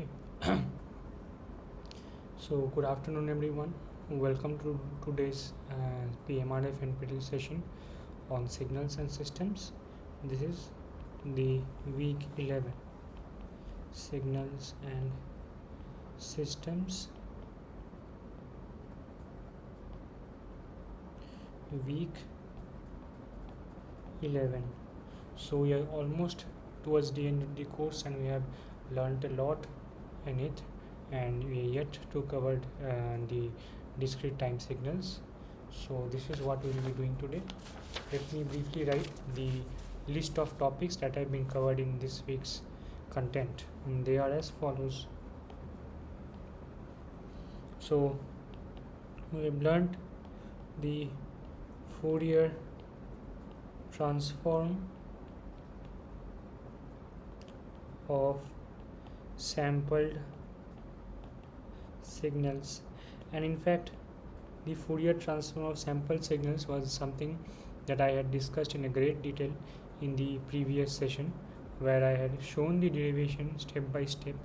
Okay. So good afternoon everyone. Welcome to today's PMRF NPTEL session on signals and systems. This is the week 11 signals and systems, week 11. So we are almost towards the end of the course and we have learned a lot in it, and we are yet to cover the discrete time signals. So this is what we will be doing today. Let me briefly write the list of topics that have been covered in this week's content, and they are as follows. So we have learned the Fourier transform of sampled signals, and in fact the Fourier transform of sampled signals was something that I had discussed in a great detail in the previous session, where I had shown the derivation step by step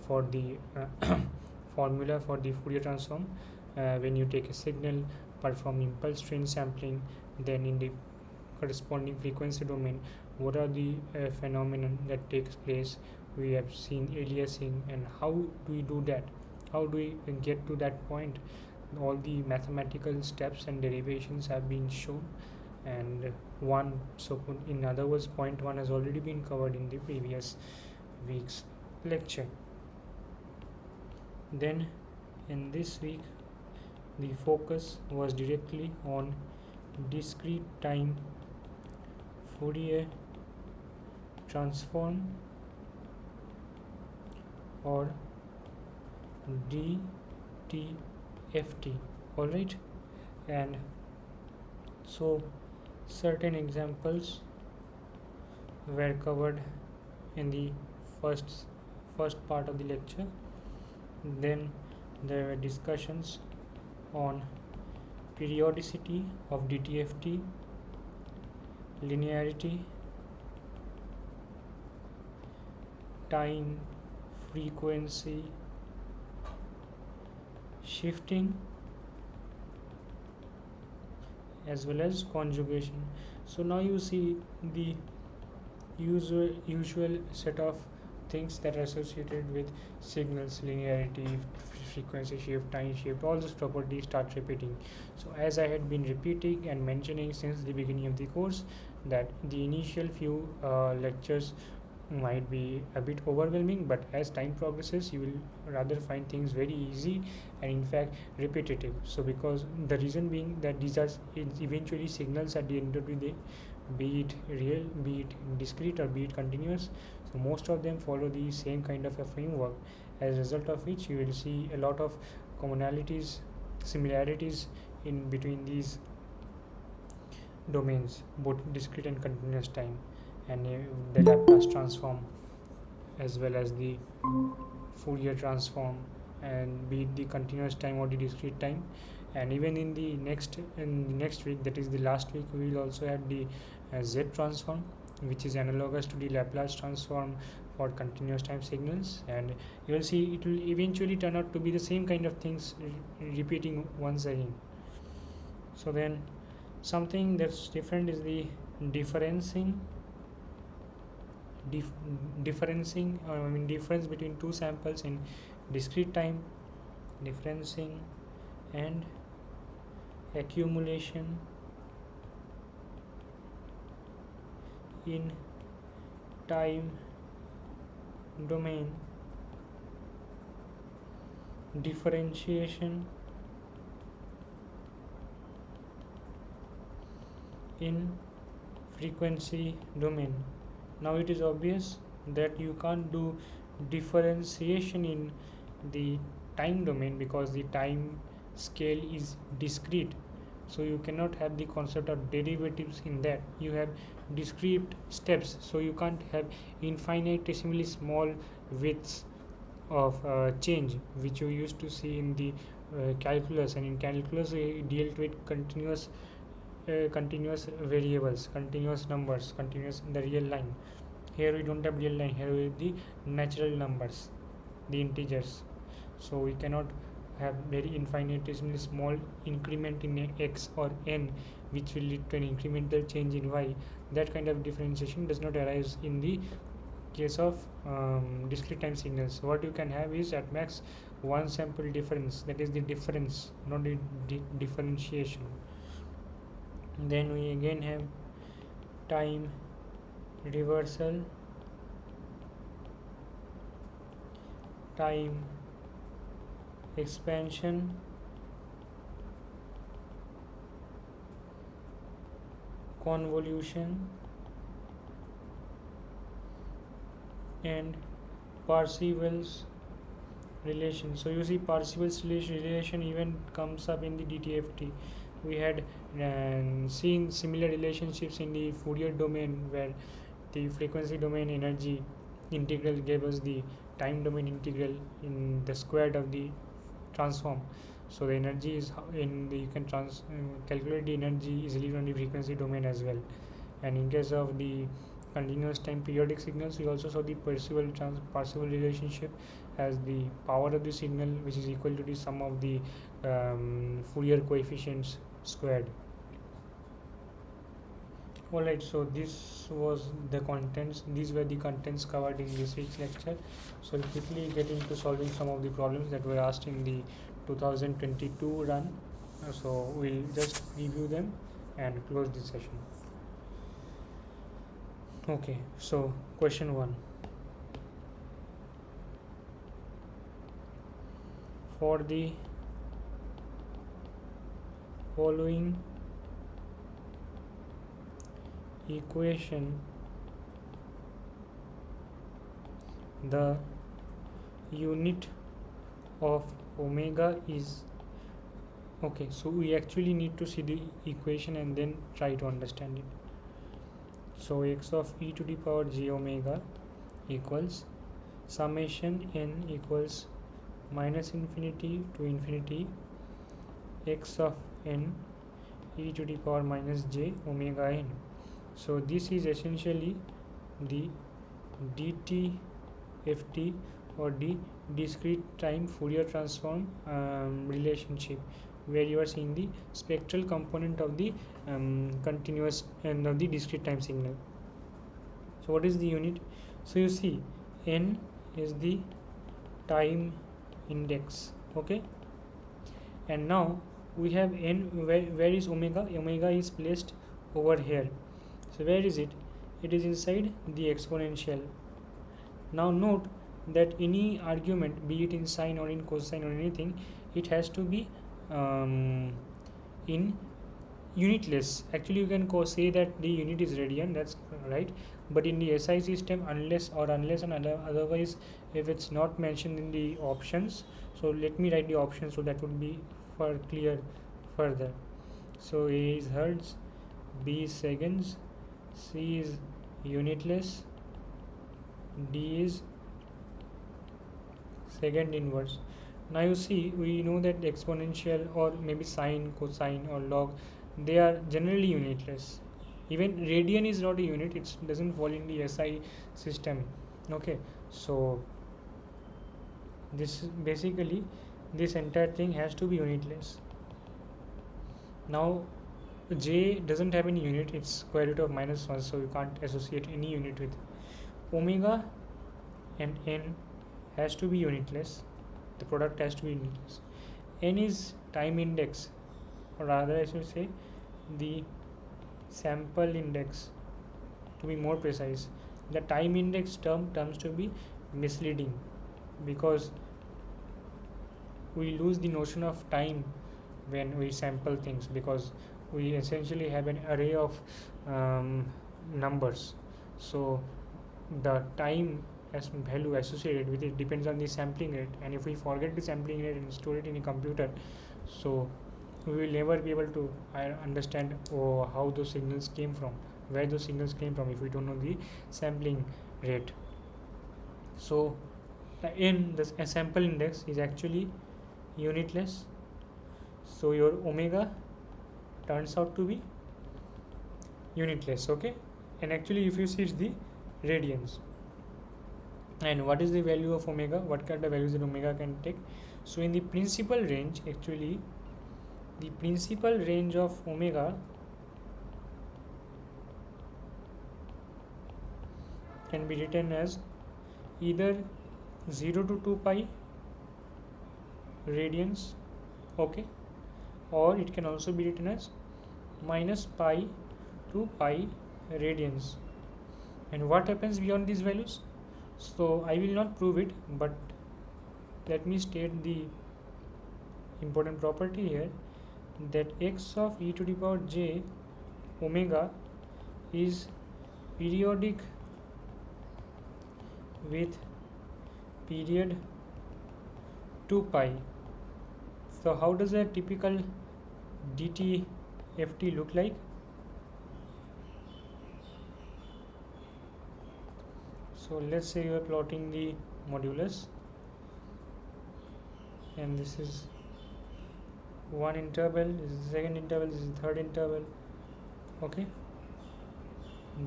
for the formula for the Fourier transform. When you take a signal, perform impulse train sampling, then in the corresponding frequency domain, what are the phenomena that takes place. We have seen aliasing, and how do we do that, how do we get to that point. All the mathematical steps and derivations have been shown, and in other words, point 1 has already been covered in the previous week's lecture. Then in this week the focus was directly on discrete time Fourier transform, or DTFT. Alright, and so certain examples were covered in the first part of the lecture. Then there were discussions on periodicity of DTFT, linearity, time frequency shifting, as well as conjugation. So now you see the usual set of things that are associated with signals: linearity, frequency shift, time shift, all these properties start repeating. So as I had been repeating and mentioning since the beginning of the course, that the initial few lectures might be a bit overwhelming, but as time progresses you will rather find things very easy and in fact repetitive. So because the reason being that these are eventually signals at the end of the day, be it real, be it discrete, or be it continuous. So most of them follow the same kind of a framework, as a result of which you will see a lot of commonalities, similarities in between these domains, both discrete and continuous time, and the Laplace transform, as well as the Fourier transform, and be it the continuous time or the discrete time. And even in the next week, that is the last week, we will also have the Z transform, which is analogous to the Laplace transform for continuous time signals, and you will see it will eventually turn out to be the same kind of things repeating once again. So then something that's different is the difference between two samples in discrete time, differencing and accumulation in time domain, differentiation in frequency domain. Now it is obvious that you can't do differentiation in the time domain because the time scale is discrete. So you cannot have the concept of derivatives in that. You have discrete steps, so you can't have infinitesimally small widths of change, which you used to see in the calculus. And in calculus we dealt with continuous variables, continuous numbers, continuous in the real line. Here we don't have real line, here we have the natural numbers. the integers. So we cannot have very infinitesimally small increment in x or n which will lead to an incremental change in y. That kind of differentiation does not arise in the case of discrete time signals. What you can have is at max one sample difference, that is the difference, not the differentiation. Then we again have time reversal, time expansion, convolution, and Parseval's relation. So you see Parseval's relation even comes up in the DTFT. We had seen similar relationships in the Fourier domain, where the frequency domain energy integral gave us the time domain integral in the squared of the transform. So the energy is in the, you can calculate the energy easily from the frequency domain as well. And in case of the continuous time periodic signals, we also saw the Parseval relationship as the power of the signal, which is equal to the sum of the Fourier coefficients squared. Alright, so this was the contents, these were the contents covered in this week's lecture. So we'll quickly get into solving some of the problems that were asked in the 2022 run. So we'll just review them and close this session. Okay, so question 1. For the following equation, the unit of omega is, okay, so we actually need to see the equation and then try to understand it. So x of e to the power j omega equals summation n equals minus infinity to infinity x of n e to the power minus j omega n. So this is essentially the DTFT or the discrete time Fourier transform relationship, where you are seeing the spectral component of the continuous and of the discrete time signal. So what is the unit? So you see n is the time index, okay, and now we have n, where is omega? Omega is placed over here. So where is it? It is inside the exponential. Now note that any argument, be it in sine or in cosine or anything, it has to be in unitless. Actually you can say that the unit is radian, that's right, but in the SI system, unless and otherwise, if it's not mentioned in the options, so let me write the options so that would be for clear further. So A is hertz, B is seconds, C is unitless, D is second inverse. Now you see, we know that exponential or maybe sine, cosine or log, they are generally unitless. Even radian is not a unit, it doesn't fall in the SI system, okay. So this basically, this entire thing has to be unitless. Now j doesn't have any unit, it's square root of minus 1, so you can't associate any unit with omega, and n has to be unitless, the product has to be unitless. N is time index, or rather I should say the sample index, to be more precise. The time index term turns to be misleading because we lose the notion of time when we sample things, because we essentially have an array of numbers. So the time as value associated with it depends on the sampling rate, and if we forget the sampling rate and store it in a computer, so we will never be able to understand how those signals came from, where those signals came from, if we don't know the sampling rate. So the sample index is actually unitless, so your omega turns out to be unitless, okay. And actually if you see, it's the radians. And what is the value of omega? What kind of values that omega can take? So in the principal range, actually the principal range of omega can be written as either 0 to 2 pi radians, okay, or it can also be written as minus pi to pi radians. And what happens beyond these values? So I will not prove it, but let me state the important property here, that x of e to the power j omega is periodic with period 2 pi. So how does a typical DTFT look like? So let's say you are plotting the modulus, and this is one interval, this is the second interval, this is the third interval, okay.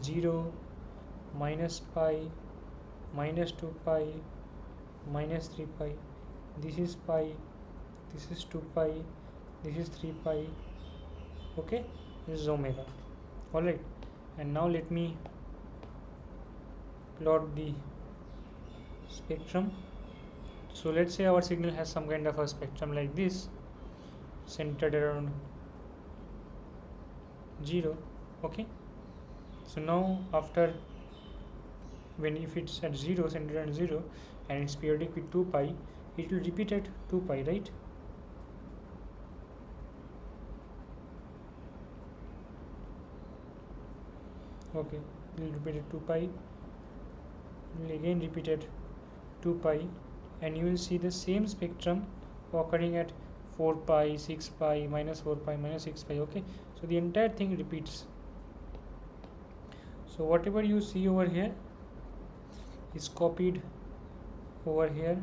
0, minus pi, minus 2 pi, minus 3 pi, this is pi, this is 2 pi, this is 3 pi, okay. This is omega. Alright, and now let me plot the spectrum. So let's say our signal has some kind of a spectrum like this, centered around 0, okay. So now after, if it's at 0, centered around 0, and it's periodic with 2 pi, it will repeat at 2 pi, right? Okay, it will repeat at 2 pi, will again repeat at 2 pi, and you will see the same spectrum occurring at 4 pi, 6 pi, minus 4 pi, minus 6 pi, okay. So the entire thing repeats. So whatever you see over here is copied over here,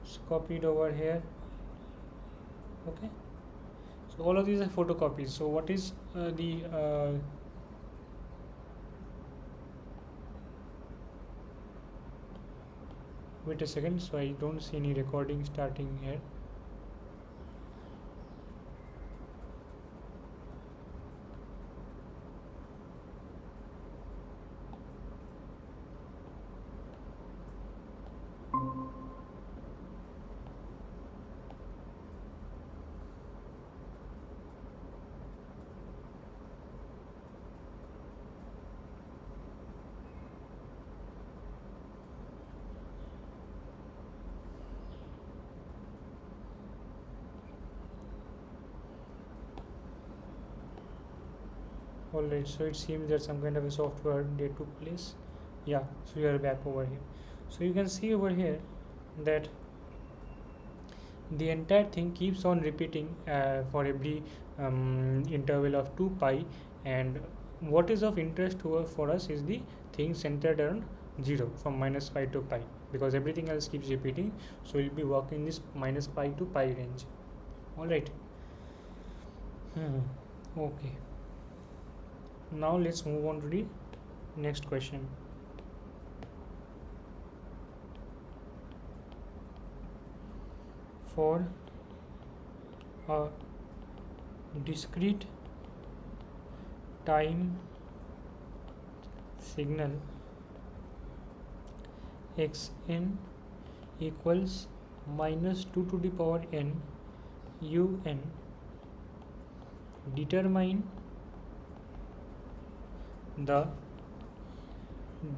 it's copied over here, okay. So all of these are photocopies. So what is wait a second, so I don't see any recording starting here. Alright, so it seems that some kind of a software they took place. Yeah, so we are back over here. So you can see over here that the entire thing keeps on repeating for every interval of 2 pi, and what is of interest for us is the thing centered around 0, from minus pi to pi, because everything else keeps repeating. So we'll be working this minus pi to pi range. Alright. Okay. Now let's move on to the next question. For a discrete time signal xn equals minus 2 to the power n un, determine the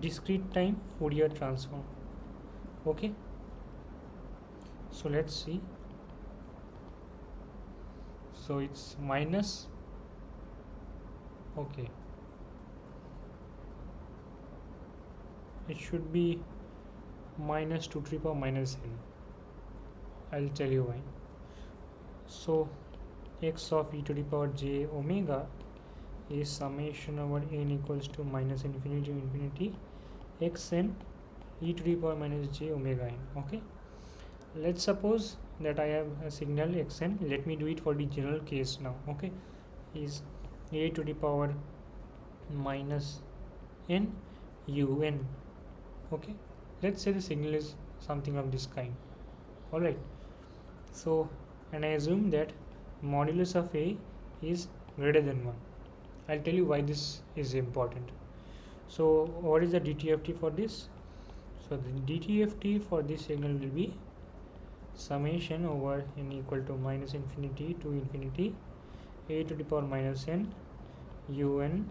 discrete time Fourier transform. Okay, so let's see. So it's minus, okay, it should be minus 2 to the power minus n. I'll tell you why. So x of e to the power j omega is summation over n equals to minus infinity to infinity xn e to the power minus j omega n. Okay, let's suppose that I have a signal xn. Let me do it for the general case now. Okay, is a to the power minus n un. Okay, let's say the signal is something of this kind. Alright, so and I assume that modulus of A is greater than 1. I'll tell you why this is important. So what is the DTFT for this? So the DTFT for this signal will be summation over n equal to minus infinity to infinity a to the power minus n un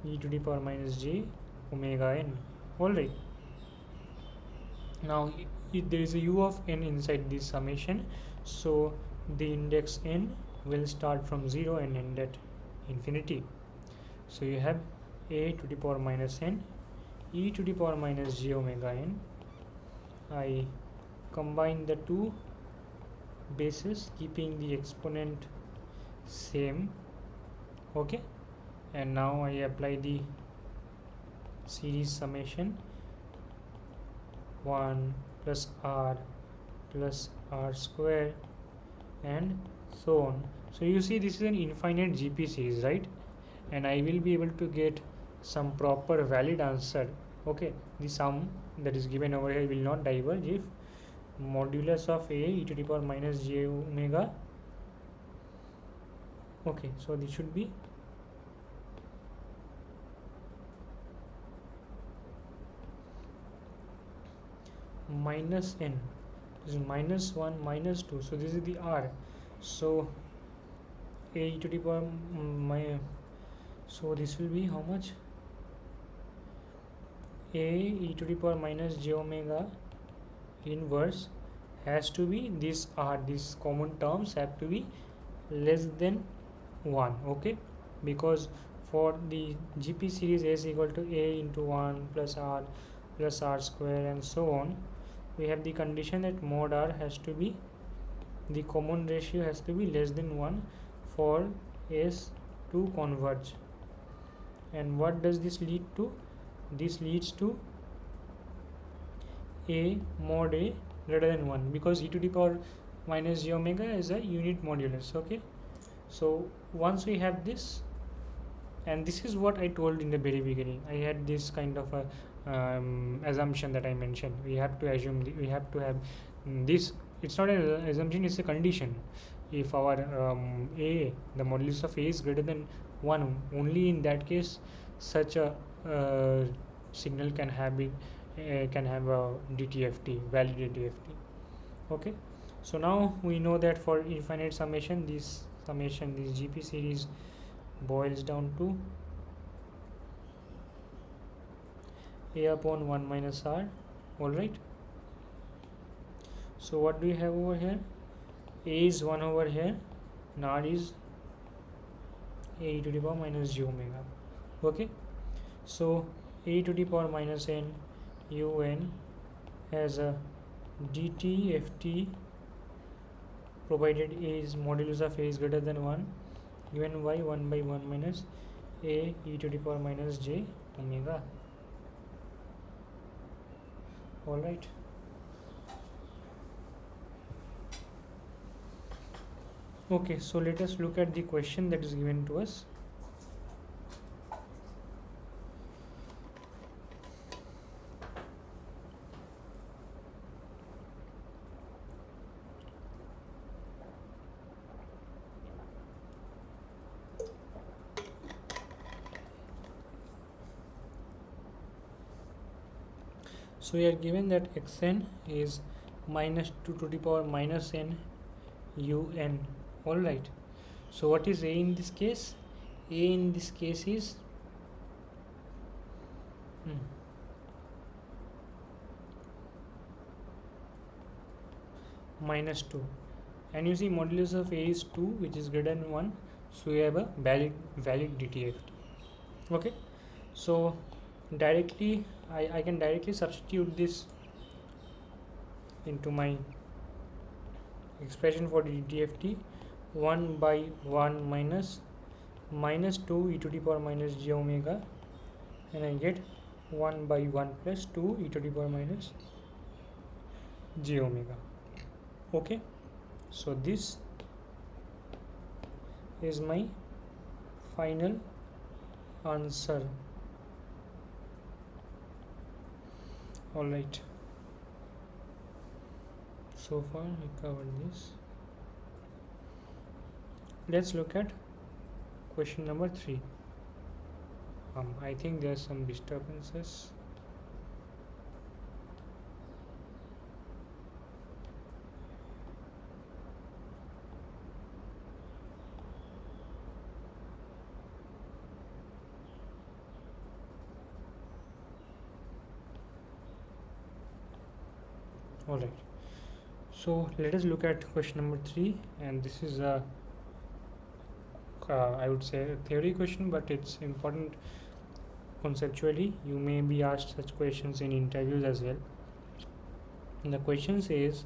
e to the power minus j omega n. Alright, now there is a u of n inside this summation, so the index n will start from 0 and end at infinity. So you have a to the power minus n e to the power minus j omega n. I combine the two bases keeping the exponent same, okay, and now I apply the series summation 1 plus r square and so on. So you see this is an infinite GP series, right? And I will be able to get some proper valid answer. Okay, the sum that is given over here will not diverge if modulus of a e to the power minus j omega. Okay, so this should be minus n. This is minus 1 minus 2, so this is the r. So a e to the power so this will be how much? A e to the power minus j omega inverse has to be this r, these common terms have to be less than 1, okay, because for the GP series a is equal to a into 1 plus r square and so on, we have the condition that mod r has to be, the common ratio has to be less than 1 for s to converge. And what does this lead to? This leads to a mod a greater than 1, because e to the power minus j omega is a unit modulus, okay. So once we have this, and this is what I told in the very beginning, I had this kind of a assumption that I mentioned. We have to assume we have to have this. It's not an assumption, it's a condition. If our a, the modulus of a is greater than 1, only in that case such a signal can have a DTFT, valid DTFT. Okay, so now we know that for infinite summation, this GP series boils down to a upon 1 minus r. Alright, so what do we have over here? A is 1 over here and r is a to the power minus j omega. Okay, so a to the power minus n un has a DTFT provided a is modulus of a is greater than 1, given by 1 by 1 minus a e to the power minus j omega. Alright, okay, so let us look at the question that is given to us. So we are given that xn is minus 2 to the power minus n un. Alright, so what is a in this case? A in this case is minus 2, and you see modulus of a is 2, which is greater than 1, so we have a valid DTFT. Okay, so directly I can directly substitute this into my expression for the DTFT. 1 by 1 minus 2 e to the power minus j omega, and I get 1 by 1 plus 2 e to the power minus j omega. Okay, so this is my final answer. All right, so far I covered this. Let's look at question number 3. I think there's some disturbances. All right, so let us look at question number 3, and this is a I would say a theory question, but it's important conceptually. You may be asked such questions in interviews as well. And the question says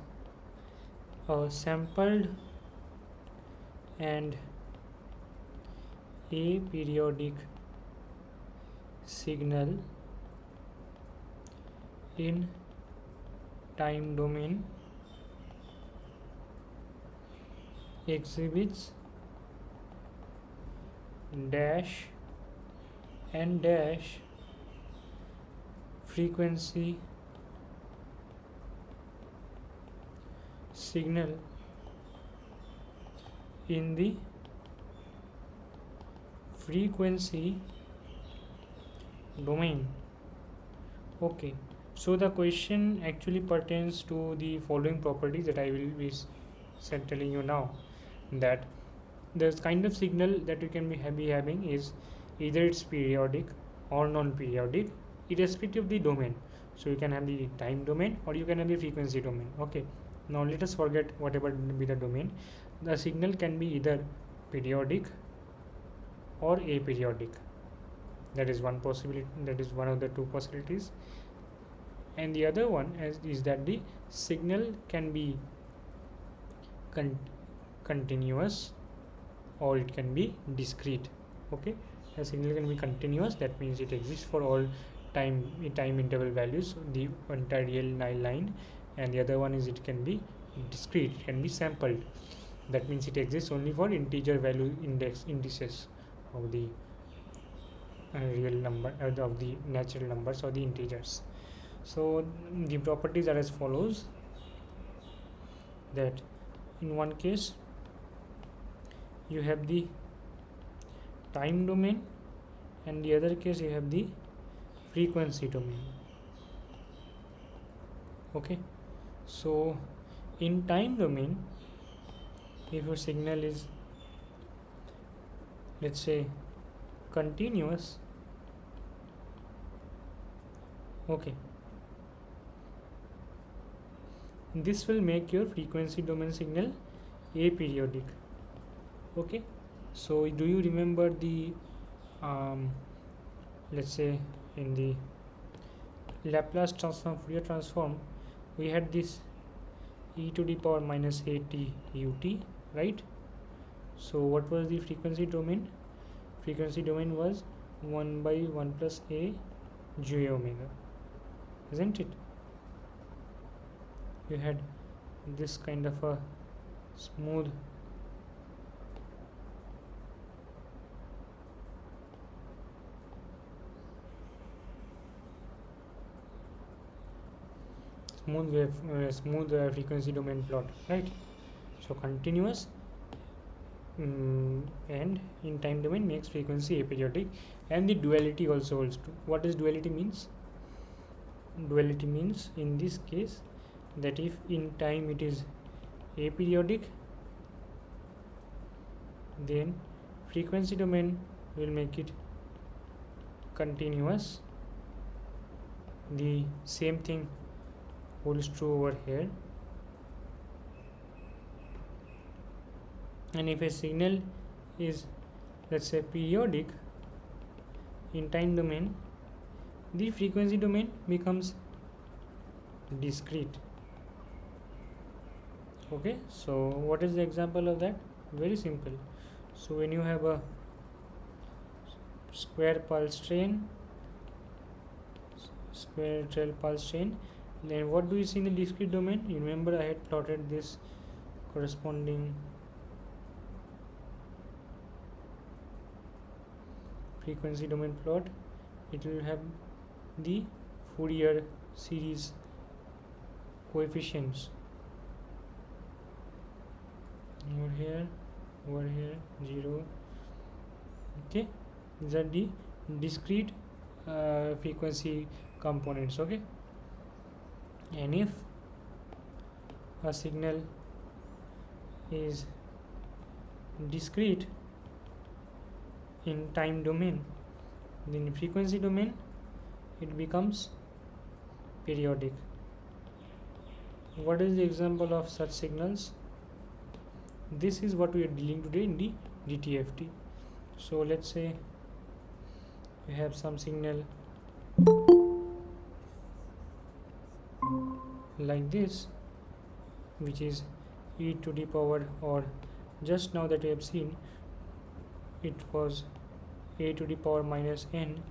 a sampled and aperiodic signal in time domain exhibits dash and dash frequency signal in the frequency domain. Okay, so the question actually pertains to the following properties that I will be telling you now. That the kind of signal that you can be having is either it's periodic or non-periodic, irrespective of the domain. So you can have the time domain or you can have the frequency domain. Okay, now let us forget whatever be the domain. The signal can be either periodic or aperiodic. That is one possibility. That is one of the two possibilities. And the other one is that the signal can be continuous or it can be discrete. Okay, a signal can be continuous, that means it exists for all time interval values, the entire real line, and the other one is it can be discrete, it can be sampled, that means it exists only for integer value indices of the real number of the natural numbers or the integers. So the properties are as follows: that in one case you have the time domain and the other case you have the frequency domain. Okay, so in time domain, if your signal is, let's say, continuous, okay, this will make your frequency domain signal aperiodic. Okay, so do you remember the let's say in the Laplace transform, Fourier transform, we had this e to the power minus at ut, right? So what was the frequency domain? Frequency domain was 1 by 1 plus a j omega, isn't it? You had this kind of a smooth frequency domain plot, right? So continuous and in time domain makes frequency aperiodic, and the duality also holds true. What does duality means? Duality means in this case that if in time it is aperiodic, then frequency domain will make it continuous. The same thing holds true over here. And if a signal is, let's say, periodic in time domain, the frequency domain becomes discrete. Okay, so what is the example of that? Very simple. So when you have a square pulse train, then what do you see in the discrete domain? You remember I had plotted this corresponding frequency domain plot. It will have the Fourier series coefficients over here, 0. Okay, these are the discrete frequency components. Okay, and if a signal is discrete in time domain, then in frequency domain it becomes periodic. What is the example of such signals? This is what we are dealing today in the DTFT. So let's say we have some signal like this, which is e to the power, or just now that we have seen it was a to the power minus n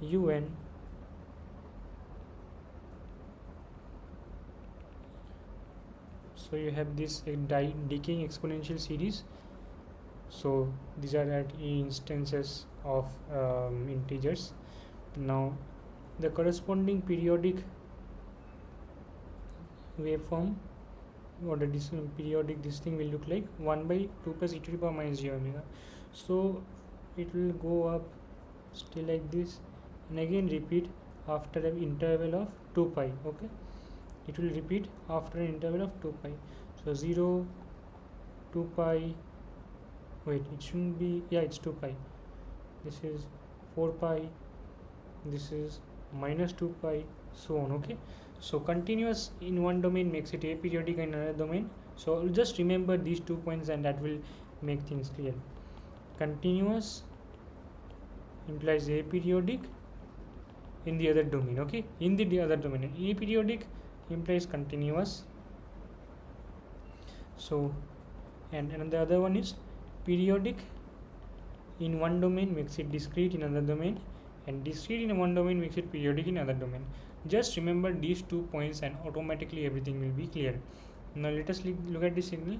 un. So you have this decaying exponential series. So these are at instances of integers. Now the corresponding periodic waveform, or the periodic this thing will look like 1 by 2 plus e to the power minus j omega. So it will go up still like this, and again repeat after an interval of 2 pi. Okay, it will repeat after an interval of 2 pi. So 0, 2 pi, wait, it shouldn't be, yeah, it's 2 pi, this is 4 pi, this is minus 2 pi, so on. Okay, so continuous in one domain makes it aperiodic in another domain. So just remember these 2 points and that will make things clear. Continuous implies aperiodic in the other domain. Okay, in the other domain, aperiodic implies continuous. So, and the other one is periodic in one domain makes it discrete in another domain, and discrete in one domain makes it periodic in another domain. Just remember these 2 points and automatically everything will be clear. Now let us look at the signal.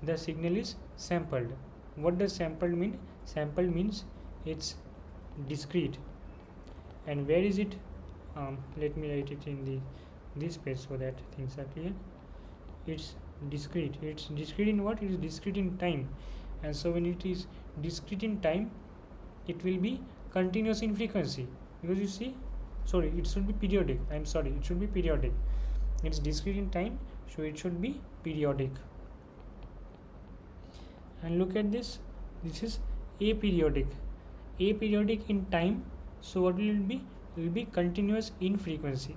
The signal is sampled. What does sampled mean? Sampled means it's discrete. And where is it? Let me write it in this page so that things are clear. It's discrete. It's discrete in what? It is discrete in time. And so when it is discrete in time, it will be continuous in frequency, because you see, sorry, it should be periodic. I'm sorry, it should be periodic. It's discrete in time, so it should be periodic. And look at this. This is aperiodic. Aperiodic in time. So what will it be? It will be continuous in frequency.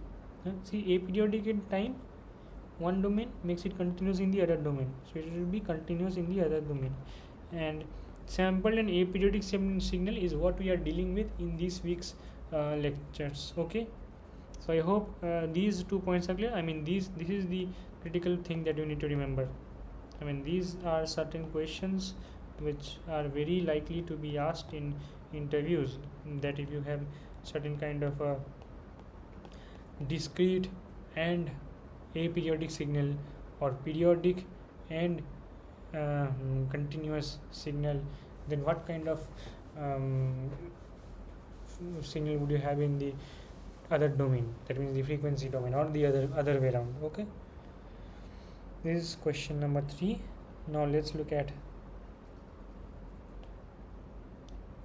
See, aperiodic in time, one domain makes it continuous in the other domain. So it will be continuous in the other domain. And sampled and aperiodic signal is what we are dealing with in this week's lectures. Okay, so I hope these 2 points are clear. I mean, this is the critical thing that you need to remember. I mean, these are certain questions which are very likely to be asked in interviews, that if you have certain kind of a discrete and aperiodic signal, or periodic and continuous signal, then what kind of signal would you have in the other domain? That means the frequency domain, or the other way around. Okay, this is question number 3. Now let's look at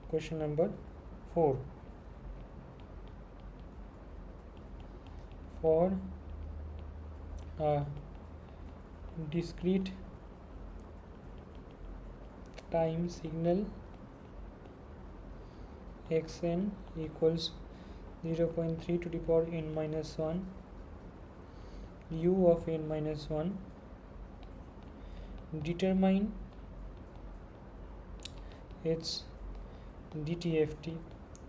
question number 4. For a discrete time signal xn equals 0.3 to the power n minus 1 u of n minus 1, determine its DTFT.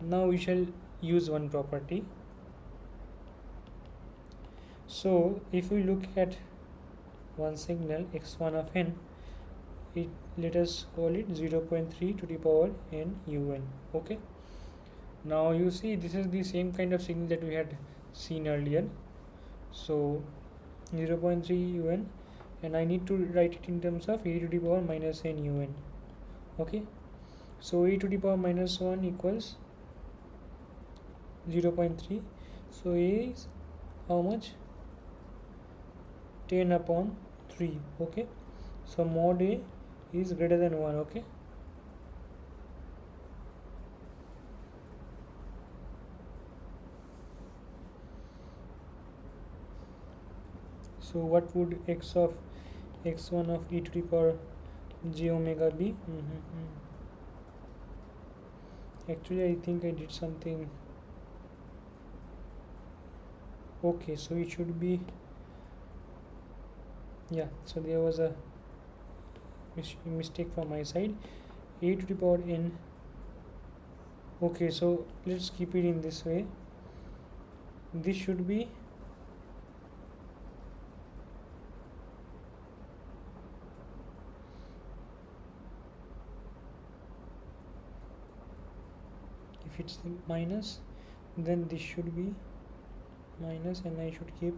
Now we shall use one property. So if we look at one signal x1 of n, let us call it 0.3 to the power n un. Okay, now you see this is the same kind of signal that we had seen earlier. So 0.3 un, and I need to write it in terms of e to the power minus n un. Okay, so e to the power minus 1 equals 0.3. So a is how much? 10 upon 3. Okay, so mod A is greater than 1. Okay, so what would x of x1 of e to the power j omega be? Actually I think I did something. Okay, so it should be, yeah, so there was a mistake from my side. A to the power n. Okay, so let's keep it in this way. This should be if it's minus, then this should be minus, and I should keep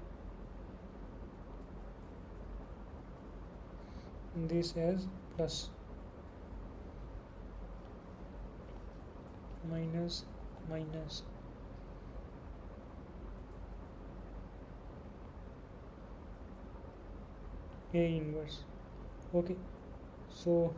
this as plus. Minus minus. A inverse. Okay, so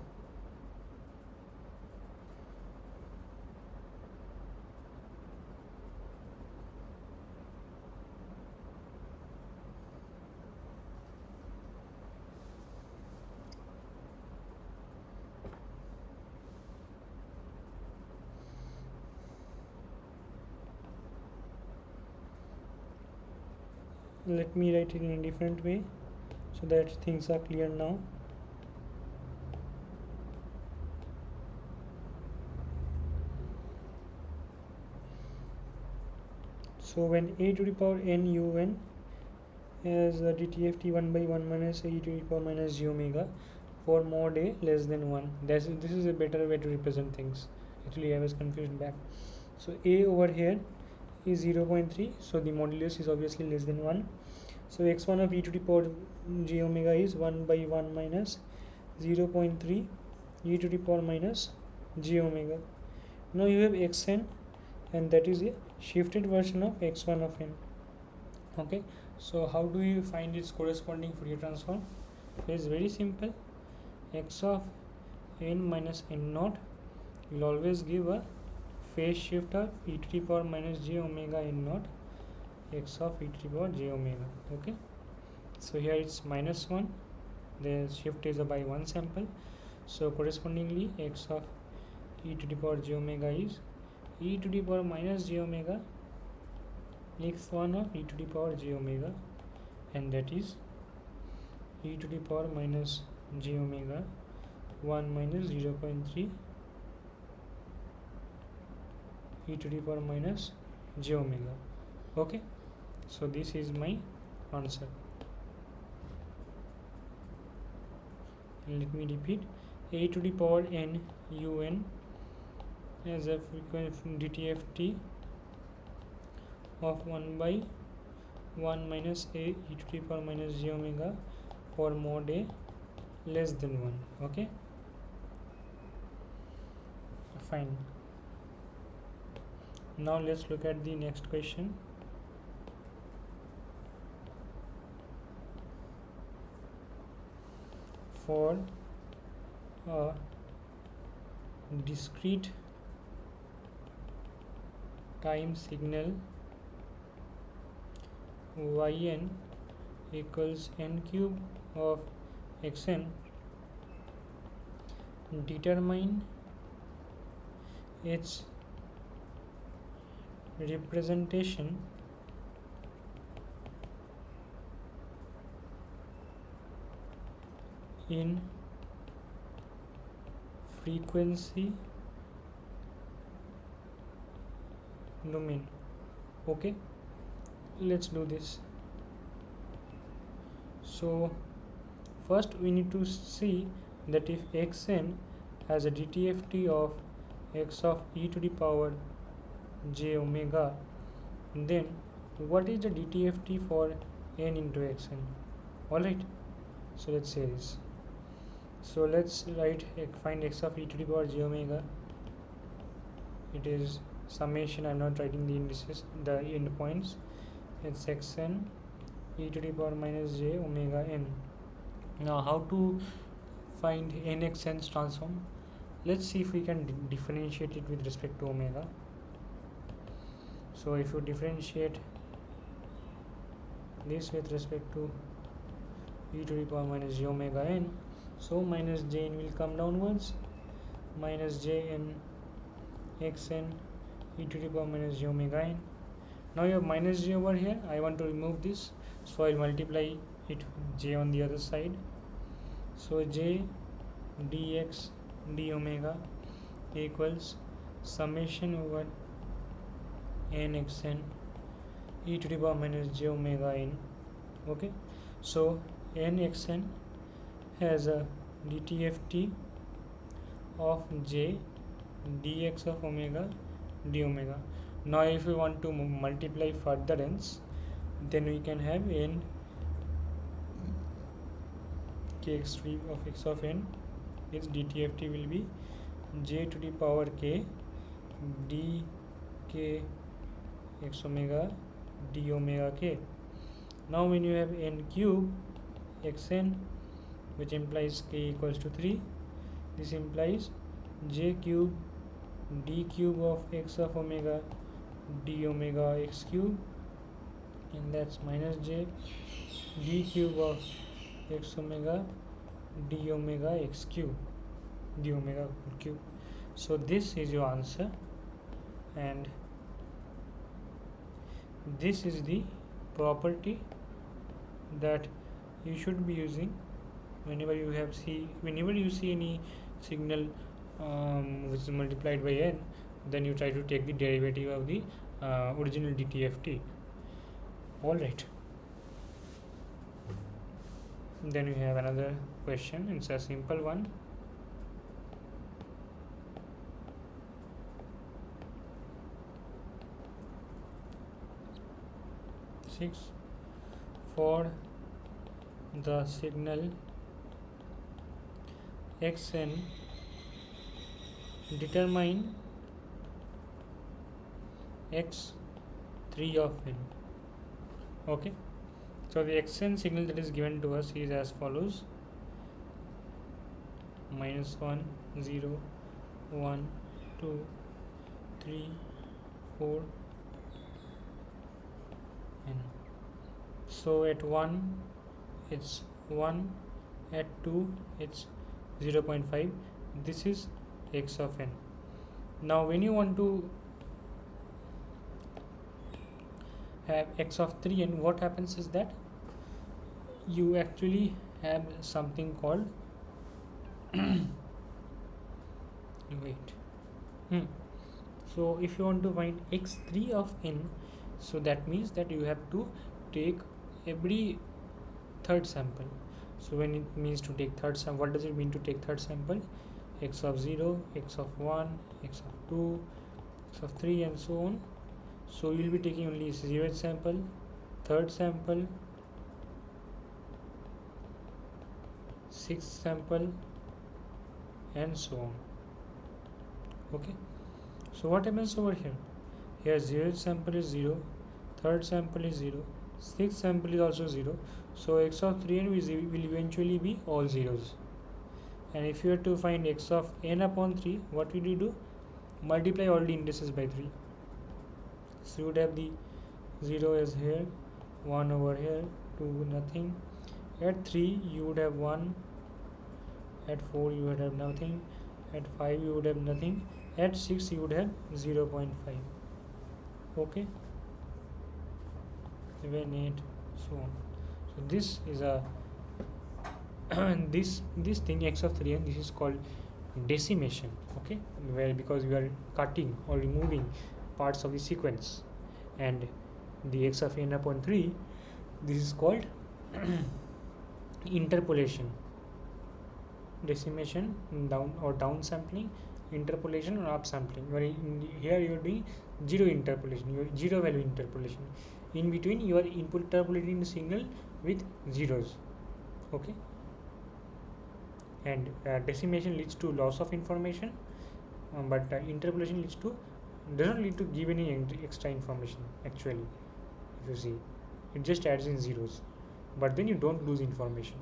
let me write it in a different way so that things are clear now. So when a to the power n un as DTFT 1 by 1 minus a to the power minus j omega for mod a less than 1. This is a better way to represent things. Actually I was confused back. So a over here is 0.3, so the modulus is obviously less than 1. So x1 of e to the power j omega is 1 by 1 minus 0.3 e to the power minus j omega. Now you have xn, and that is a shifted version of x1 of n. Okay, so how do you find its corresponding Fourier transform? It is very simple. X of n minus n naught will always give a phase shift of e to the power minus j omega n naught x of e to the power j omega. Okay, so here it's minus 1, the shift is by one sample, so correspondingly x of e to the power j omega is e to the power minus j omega x1 of e to the power j omega, and that is e to the power minus j omega 1 minus 0.3 e to the power minus j omega. Okay, so this is my answer. And let me repeat, a to the power n un as a frequency DTFT of 1 by 1 minus a e to the power minus j omega for mod a less than 1. Okay, fine. Now let's look at the next question. For a discrete time signal yn equals n cube of xn, determine its representation in frequency domain. Okay, let's do this. So first we need to see that if xn has a DTFT of x of e to the power j omega, then what is the DTFT for n into xn? Alright, so let's say this. So let's write find x of e to the power j omega. It is summation. I'm not writing the indices, the endpoints. it's xn e to the power minus j omega n. Now how to find nxn's transform? Let's see if we can differentiate it with respect to omega. So if you differentiate this with respect to e to the power minus j omega n, so minus j n will come downwards, minus j n xn e to the power minus j omega n. Now you have minus j over here. I want to remove this, so I'll multiply it with j on the other side. So j dx d omega equals summation over n xn e to the power minus j omega n. Okay, so n xn has a DTFT of j dx of omega d omega. Now if we want to multiply further ends, then we can have n kx3 of x of n. Its DTFT will be j to the power k d k x omega d omega k. Now when you have n cube xn, which implies k equals to 3, this implies j cube d cube of x of omega d omega x cube, and that's minus j d cube of x omega d omega x cube d omega cube. So this is your answer, and this is the property that you should be using whenever you see any signal which is multiplied by n. Then you try to take the derivative of the original DTFT. Alright, then we have another question. It's a simple one. For the signal xn, determine x3 of n. Okay, so the xn signal that is given to us is as follows: -1 0 1 2 3 4 n. So at 1 it's 1, at 2 it's 0.5. This is x of n. Now when you want to have x of 3n, what happens is that you actually have something called so if you want to find x3 of n, so that means that you have to take every third sample. So when it means to take third sample, what does it mean to take third sample? X of 0, x of 1, x of 2, x of 3 and so on. So you will be taking only 0th sample, third sample, 6th sample and so on. Okay, so what happens over here? Here 0th sample is 0, third sample is 0, 6th sample is also 0. So x of 3n will eventually be all zeros. And if you have to find x of n upon 3, what will you do? Multiply all the indices by 3. So you would have the 0 is here, 1 over here, 2 nothing. At 3 you would have 1, at 4 you would have nothing, at 5 you would have nothing, at 6 you would have 0.5. Okay, 7, 8, so on. So this is a this thing x of 3n, this is called decimation. Okay, where because we are cutting or removing parts of the sequence, and the x of n upon 3, this is called interpolation. Decimation, down or down sampling, interpolation or up sampling. Here you are doing zero interpolation, your zero value interpolation. In between you are interpolating the signal with zeros. Okay, and decimation leads to loss of information, but interpolation does not lead to give any extra information actually. if you see, it just adds in zeros, but then you don't lose information.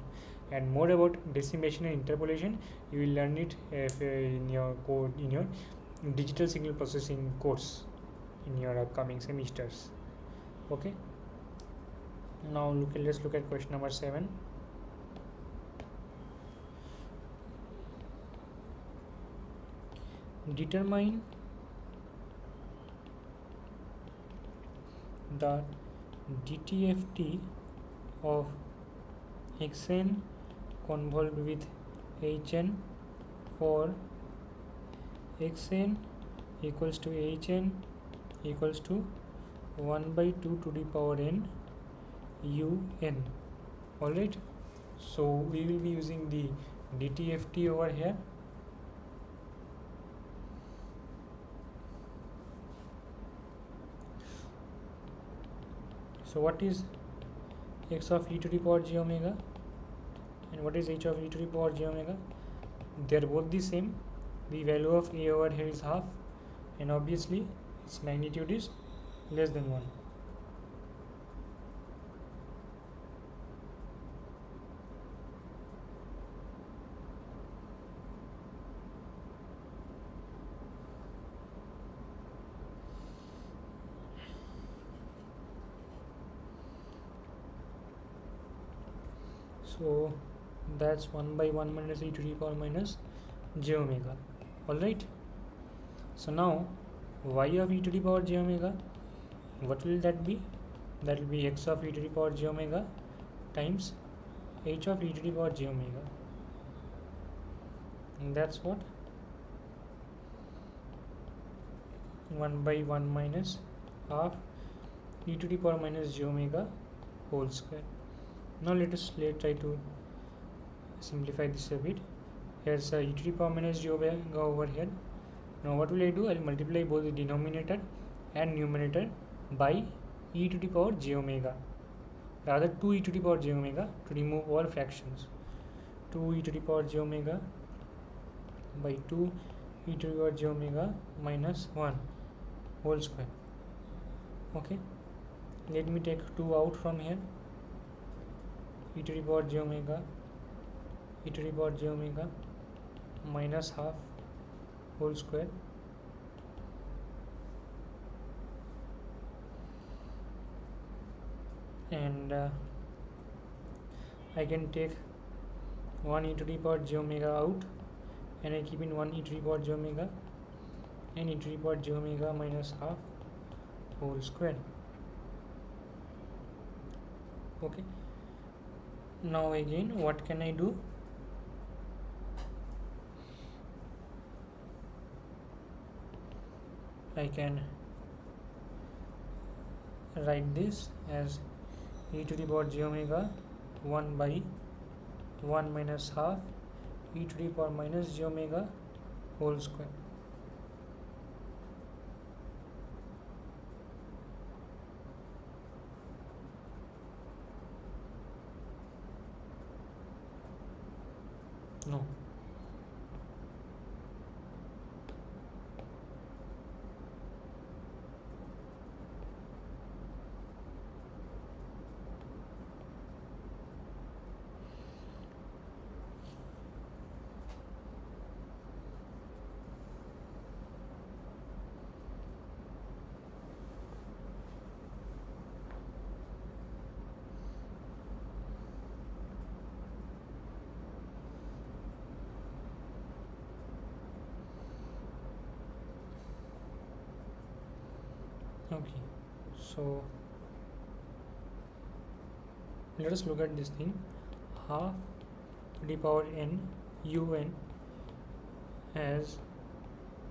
And more about decimation and interpolation, you will learn it in your code, in your digital signal processing course in your upcoming semesters. Okay, now let's look at question number 7. Determine the DTFT of xn convolved with hn for xn equals to hn equals to 1 by 2 to the power n un. Alright, so we will be using the DTFT over here. So what is x of e to the power j omega and what is h of e to the power j omega? They are both the same. The value of a over here is half, and obviously its magnitude is less than 1. So that's 1 by 1 minus e to the power minus j omega. Alright, so now y of e to the power j omega, what will that be? That will be x of e to the power j omega times h of e to the power j omega, and that's what 1 by 1 minus half e to the power minus j omega whole square. Now let us try to simplify this a bit. Here's e to the power minus j omega over here. Now what will I do? I will multiply both the denominator and numerator by e to the power j omega, rather 2 e to the power j omega, to remove all fractions. 2 e to the power j omega by 2 e to the power j omega minus 1 whole square. Okay, let me take 2 out from here. E to the power j omega, e to the power j omega minus half whole square, and I can take 1 e to the power j omega out, and I keep in 1 e to the power j omega and e to the power j omega minus half whole square. Okay, now again what can I do? I can write this as e to the power j omega 1 by 1 minus half e to the power minus j omega whole square. No. Okay, so let us look at this thing. Half to the power n un as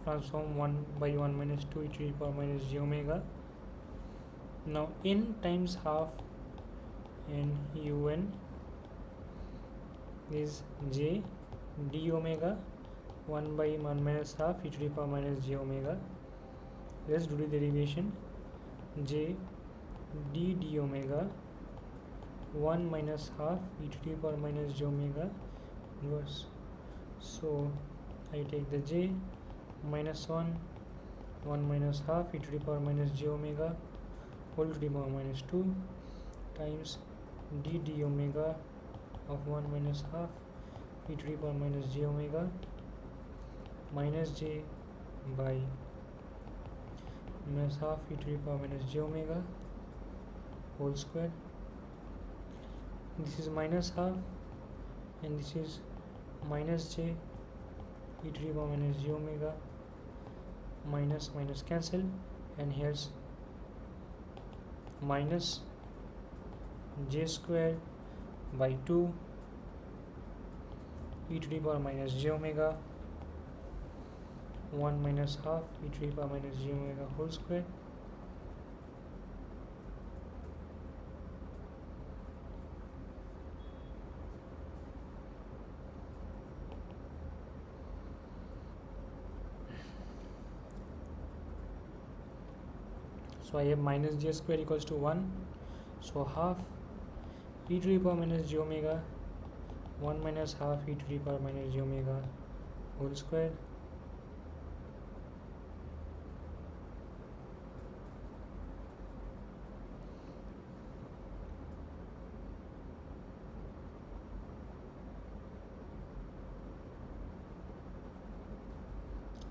transform 1 by 1 minus 2 e to the power minus j omega. Now n times half n un is j d omega 1 by 1 minus half e to the power minus j omega. Let's do the derivation. J d omega 1 minus half e to the power minus j omega inverse. So I take the j minus 1 minus half e to the power minus j omega whole to the power minus 2 times d omega of 1 minus half e to the power minus j omega minus j by minus half e to the power minus j omega whole square. This is minus half and this is minus j e to the power minus j omega, minus minus cancel, and here's minus j square by 2 e to the power minus j omega 1 minus half e to the power minus j omega whole square. So I have minus j square equals to 1, so half e to the power minus j omega 1 minus half e to the power minus j omega whole square.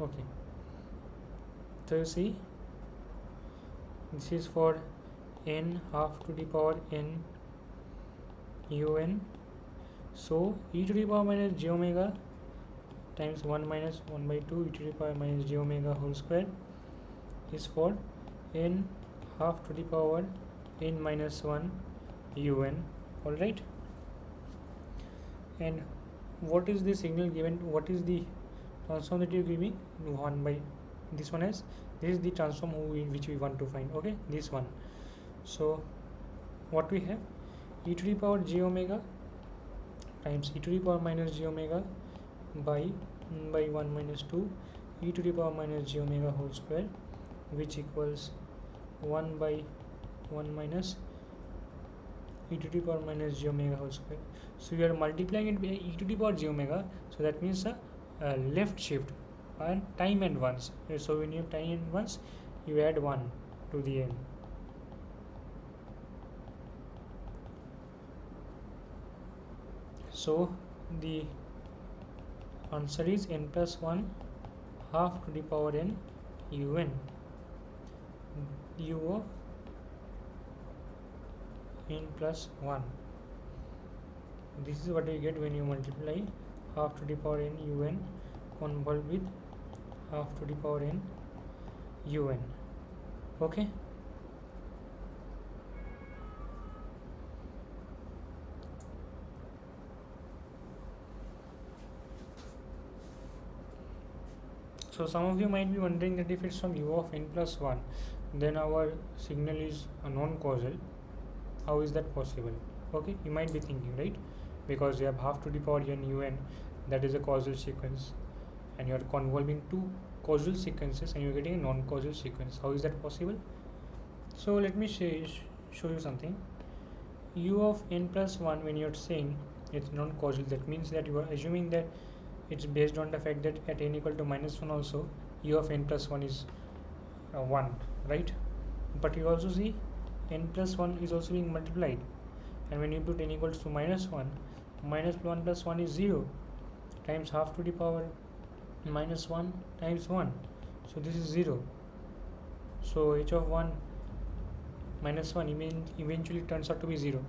Okay, so you see this is for n half to the power n un, so e to the power minus j omega times 1 minus 1 by 2 e to the power minus j omega whole square is for n half to the power n minus 1 un. Alright, and what is the signal given, what is the transform that you are giving? 1 by this one, as this is the transform which we want to find. Okay, this one. So what we have, e to the power j omega times e to the power minus j omega by 1 minus 2 e to the power minus j omega whole square, which equals 1 by 1 minus e to the power minus j omega whole square. So you are multiplying it by e to the power j omega, so that means a left shift and time and once. So when you have time and once, you add 1 to the n. So the answer is n plus 1 half to the power n un, u of n plus 1. This is what you get when you multiply half to the power n un convolved with half to the power n un. Okay, so some of you might be wondering that if it's from u of n plus 1, then our signal is a non-causal. How is that possible? Okay, you might be thinking, right? Because you have half to the power n un, that is a causal sequence, and you are convolving two causal sequences and you are getting a non-causal sequence. How is that possible? So let me show you something. U of n plus 1, when you are saying it's non-causal, that means that you are assuming that it's based on the fact that at n equal to minus 1 also u of n plus 1 is 1, right? But you also see n plus 1 is also being multiplied, and when you put n equals to minus 1, minus 1 plus 1 is 0 times half to the power minus 1 times 1, so this is 0. So h of 1 minus 1 eventually turns out to be 0.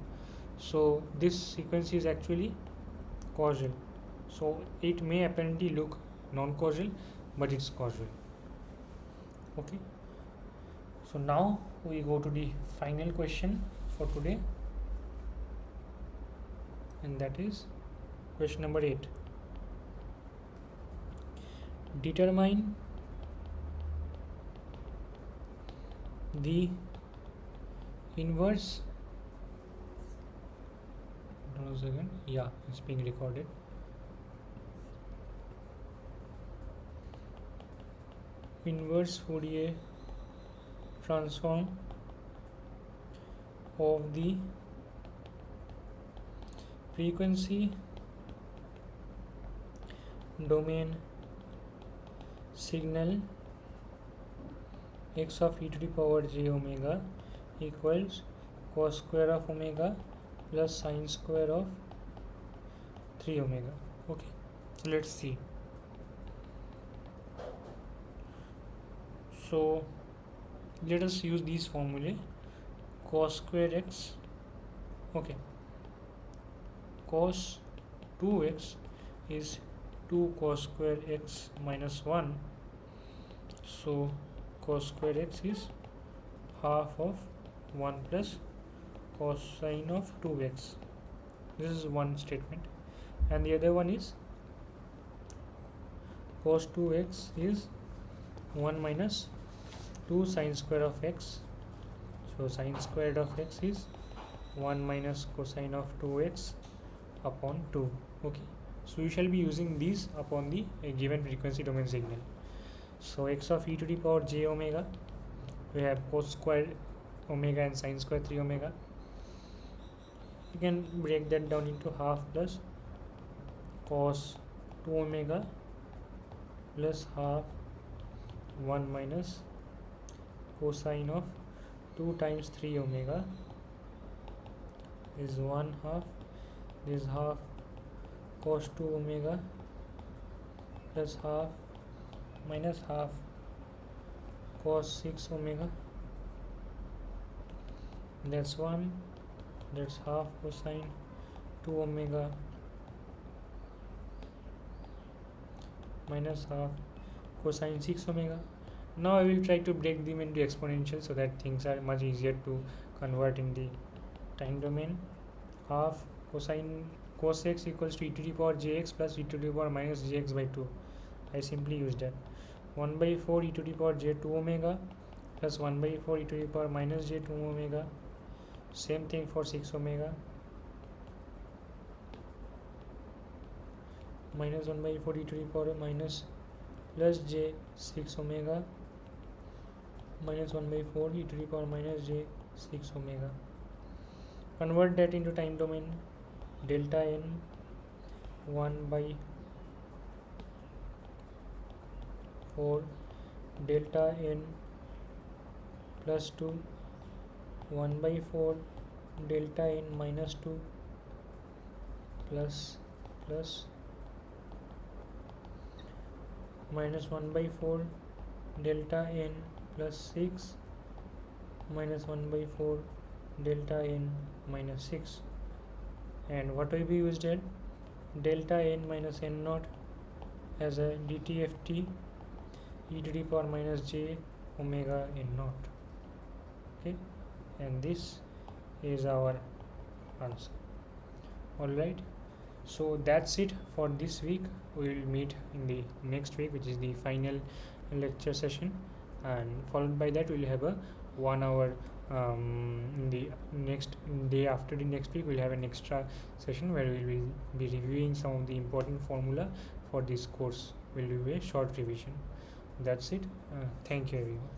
So this sequence is actually causal. So it may apparently look non-causal, but it's causal. Okay, so now we go to the final question for today, and that is question number 8. Determine the inverse, hold on a second, yeah, it's being recorded. Inverse Fourier transform of the frequency domain signal x of e to the power j omega equals cos square of omega plus sine square of 3 omega. Okay, so let's see. So let us use these formulae. Cos square x, okay, cos 2x is 2 cos square x minus 1. So cos square x is half of 1 plus cosine of 2x. This is one statement. And the other one is cos 2x is 1 minus 2 sine square of x. So sine squared of x is 1 minus cosine of 2x upon 2. Okay, so we shall be using these upon the given frequency domain signal. So x of e to the power j omega, we have cos square omega and sine square 3 omega. You can break that down into half plus cos 2 omega plus half 1 minus cosine of 2 times 3 omega is 1 half. This is half cos 2 omega plus half minus half cos 6 omega. That's 1. That's half cosine 2 omega minus half cosine 6 omega. Now I will try to break them into exponential so that things are much easier to convert in the time domain. Half cosine cos x equals to e to the power jx plus e to the power minus jx by 2. I simply use that. 1 by 4 e to the power j2 omega plus 1 by 4 e to the power minus j2 omega. Same thing for 6 omega. Minus 1 by 4 e to the power minus plus j 6 omega minus 1 by 4 e to the power minus j 6 omega. Convert that into time domain. Delta n 1 by 4 delta n plus 2 1 by 4 delta n minus 2 plus minus 1 by 4 delta n plus 6 minus 1 by 4 delta n minus 6. And what will be used at delta n minus n naught as a DTFT e to the power minus j omega n naught. Okay, and this is our answer. Alright, so that's it for this week. We will meet in the next week, which is the final lecture session, and followed by that we will have a 1 hour in the next day after the next week. We'll have an extra session where we will be reviewing some of the important formula for this course. We'll do a short revision. That's it. Thank you everyone.